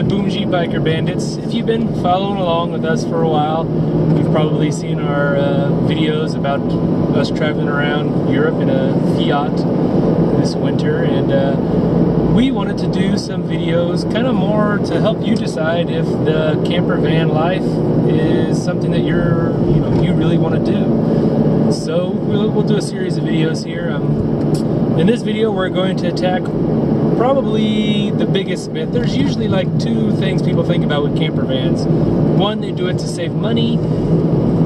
Bougie Biker Bandits. If you've been following along with us for a while, you've probably seen our videos about us traveling around Europe in a Fiat this winter, and we wanted to do some videos kind of more to help you decide if the camper van life is something that you really want to do. So we'll do a series of videos here. In this video, we're going to attack probably the biggest myth. There's usually like two things people think about with camper vans. One, they do it to save money.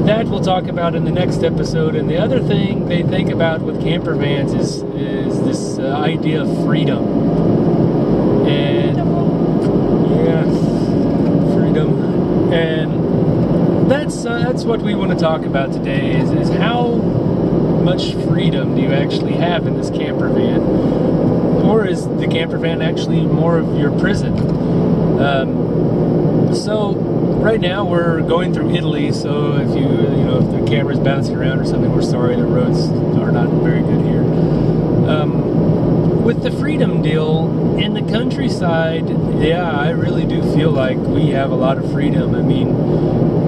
That we'll talk about in the next episode. And the other thing they think about with camper vans is this idea of freedom. And yeah, freedom. And that's what we want to talk about today. Is how much freedom do you actually have in this camper van? Or is the camper van actually more of your prison? So right now we're going through Italy, so if if the camera's bouncing around or something, we're sorry. The roads are not very good here. With the freedom deal in the countryside, yeah, I really do feel like we have a lot of freedom. I mean,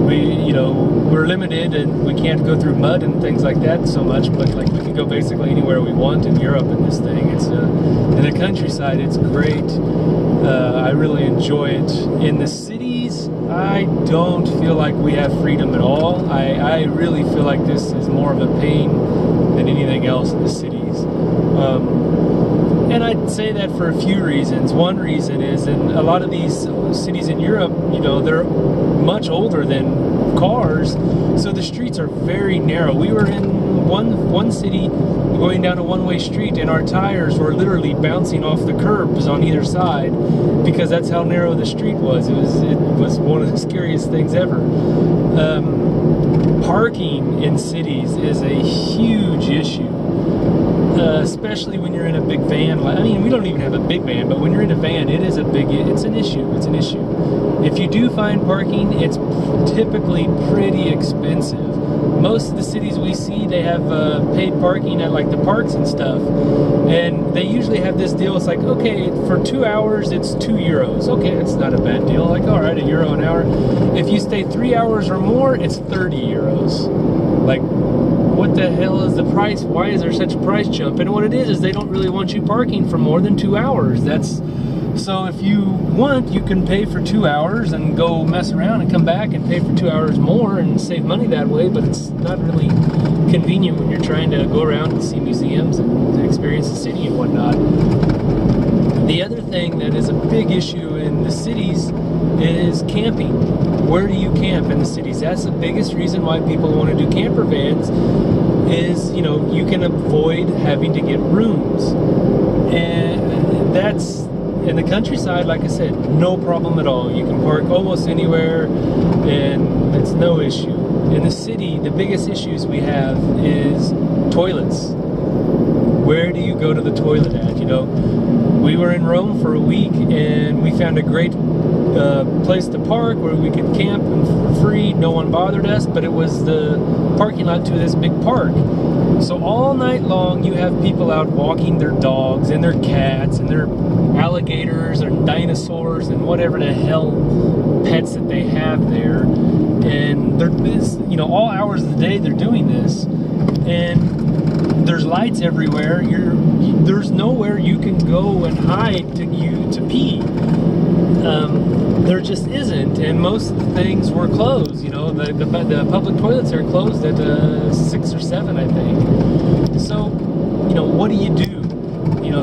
we're limited and we can't go through mud and things like that so much, but like we can go basically anywhere we want in Europe in this thing. It's in the countryside, it's great. I really enjoy it. In the cities, I don't feel like we have freedom at all. I really feel like this is more of a pain than anything else in the cities. And I'd say that for a few reasons. One reason is in a lot of these cities in Europe, they're much older than cars, so the streets are very narrow. We were in one city going down a one-way street, and our tires were literally bouncing off the curbs on either side because that's how narrow the street was. It was one of the scariest things ever. Parking in cities is a huge issue. Especially when you're in a big van. I mean, we don't even have a big van, but when you're in a van, it's an issue. It's an issue. If you do find parking, it's typically pretty expensive. Most of the cities we see, they have paid parking at like the parks and stuff, and they usually have this deal. It's like, okay, for 2 hours, it's €2. Okay, that's not a bad deal. Like, all right, €1 an hour. If you stay 3 hours or more, it's €30. Like, what the hell is the price? Why is there such a price jump? And what it is they don't really want you parking for more than 2 hours. So if you want, you can pay for 2 hours and go mess around and come back and pay for 2 hours more and save money that way, but it's not really convenient when you're trying to go around and see museums and experience the city and whatnot. The other thing that is a big issue in the cities is camping. Where do you camp in the cities? That's the biggest reason why people want to do camper vans is, you can avoid having to get rooms. And that's, in the countryside, like I said, no problem at all. You can park almost anywhere and it's no issue. In the city, the biggest issues we have is toilets. Where do you go to the toilet at? We were in Rome for a week and we found a great place to park where we could camp and for free. No one bothered us, but it was the parking lot to this big park. So all night long you have people out walking their dogs and their cats and their alligators or dinosaurs and whatever the hell pets that they have there. And they're all hours of the day they're doing this. And there's lights everywhere. There's nowhere you can go and hide to pee. There just isn't, and most of the things were closed. The public toilets are closed at 6 or 7, I think. So, what do you do?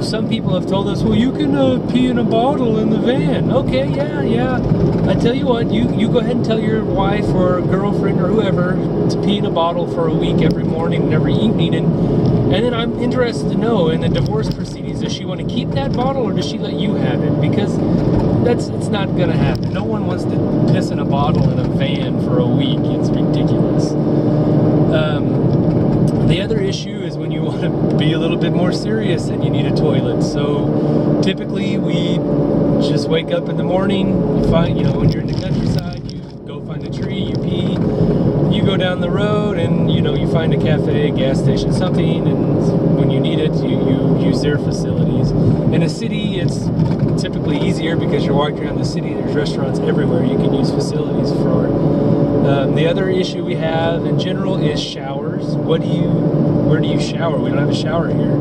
Some people have told us, well, you can pee in a bottle in the van. Okay, yeah. I tell you what, you go ahead and tell your wife or girlfriend or whoever to pee in a bottle for a week every morning and every evening, and then I'm interested to know in the divorce proceedings, does she want to keep that bottle or does she let you have it? Because it's not going to happen. No one wants to piss in a bottle in a van for a week. It's ridiculous. The other issue is when you want to be a little bit more serious and you need a toilet. So typically we just wake up in the morning, you find, when you're in the countryside, you go find a tree, you pee, you go down the road and you find a cafe, gas station, something, and when you need it, you use their facilities. In a city, it's typically easier because you're walking around the city. There's restaurants everywhere you can use facilities for. The other issue we have in general is showers. Where do you shower? We don't have a shower here,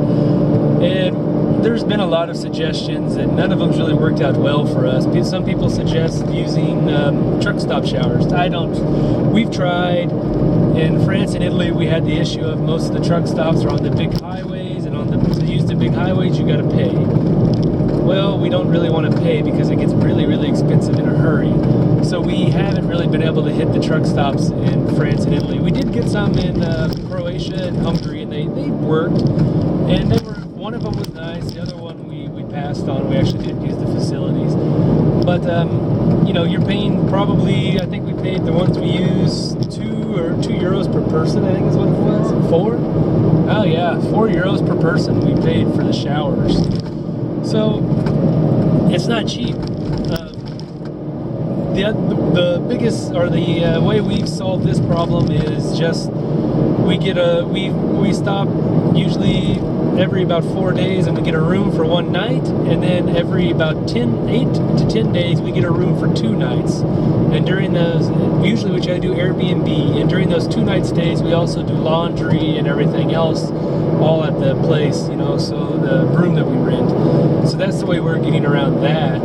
and there's been a lot of suggestions, and none of them's really worked out well for us. Some people suggest using truck stop showers. We've tried. In France and Italy, we had the issue of most of the truck stops are on the big highways, and to use the big highways, you got to pay. Well, we don't really want to pay because it gets really, really expensive in a hurry. So we haven't really been able to hit the truck stops in France and Italy. We did get some in Croatia and Hungary, and they worked, and one of them was nice. The other one we passed on. We actually didn't use the facilities. But you're paying probably, I think we paid the ones we use €2 per person, I think is what it was. 4? Oh yeah, €4 per person we paid for the showers. So it's not cheap. The biggest, or the way we've solved this problem is just we stop usually every about 4 days, and we get a room for one night, and then every about 8 to 10 days we get a room for 2 nights. And during those, usually we try to do Airbnb, and during those 2 night stays we also do laundry and everything else all at the place, so the room that we rent. So that's the way we're getting around that.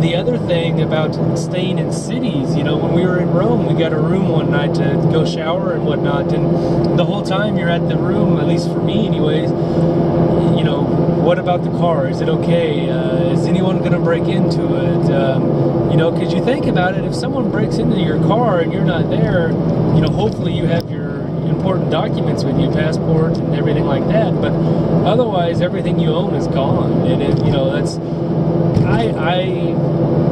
The other thing about staying in cities, when we were in Rome, we got a room one night to go shower and whatnot, and the whole time you're at the room, at least for me anyways, what about the car? Is it okay? Is anyone going to break into it? Because you think about it, if someone breaks into your car and you're not there, hopefully you have your important documents with you, passport and everything like that, but otherwise everything you own is gone. And that's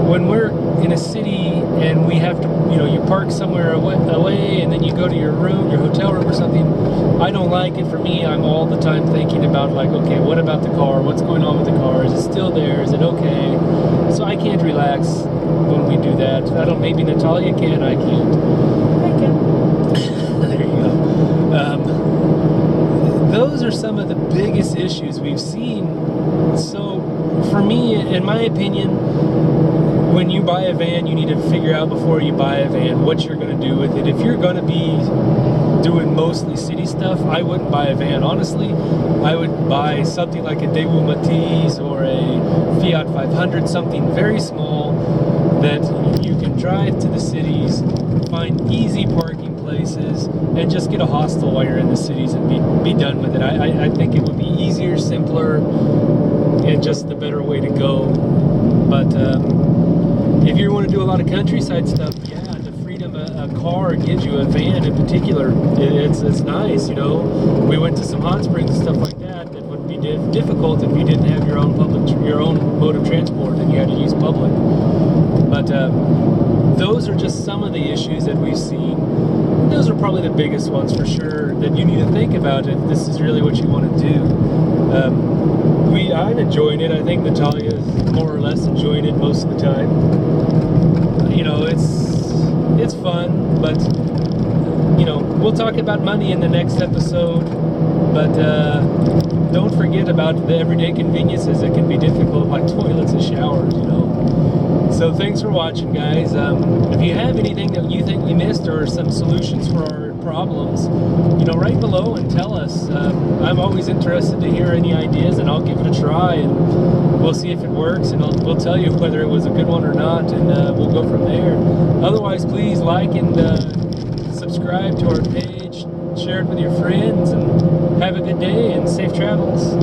when we're in a city and we have to, you park somewhere away and then you go to your room, your hotel room or something, I don't like it. For me, I'm all the time thinking about okay, what about the car? What's going on with the car? Is it still there? Is it okay? So I can't relax when we do that. I don't, maybe Natalia can, I can't. I can. There you go. Those are some of the biggest issues we've seen. So for me, in my opinion, when you buy a van, you need to figure out before you buy a van what you're going to do with it. If you're going to be doing mostly city stuff, I wouldn't buy a van. Honestly, I would buy something like a Daewoo Matiz or a Fiat 500, something very small that you can drive to the cities, find easy parking places, and just get a hostel while you're in the cities and be done with it. I think it would be easier, simpler, and just the better way to go. But if you want to do a lot of countryside stuff, yeah, the freedom a car gives you, a van in particular, it's nice. We went to some hot springs and stuff like that. That would be difficult if you didn't have your own mode of transport and you had to use public. But those are just some of the issues that we've seen. Those are probably the biggest ones for sure that you need to think about if this is really what you want to do. I'm enjoying it. I think Natalia is more or less enjoying it most of the time. It's fun, but we'll talk about money in the next episode. But don't forget about the everyday conveniences that can be difficult, like toilets and showers. So thanks for watching, guys. If you have anything that you think we missed or some solutions for our problems, write below and tell us. I'm always interested to hear any ideas, and I'll give it a try, and we'll see if it works, and we'll tell you whether it was a good one or not, and we'll go from there. Otherwise, please like and subscribe to our page, share it with your friends, and have a good day and safe travels.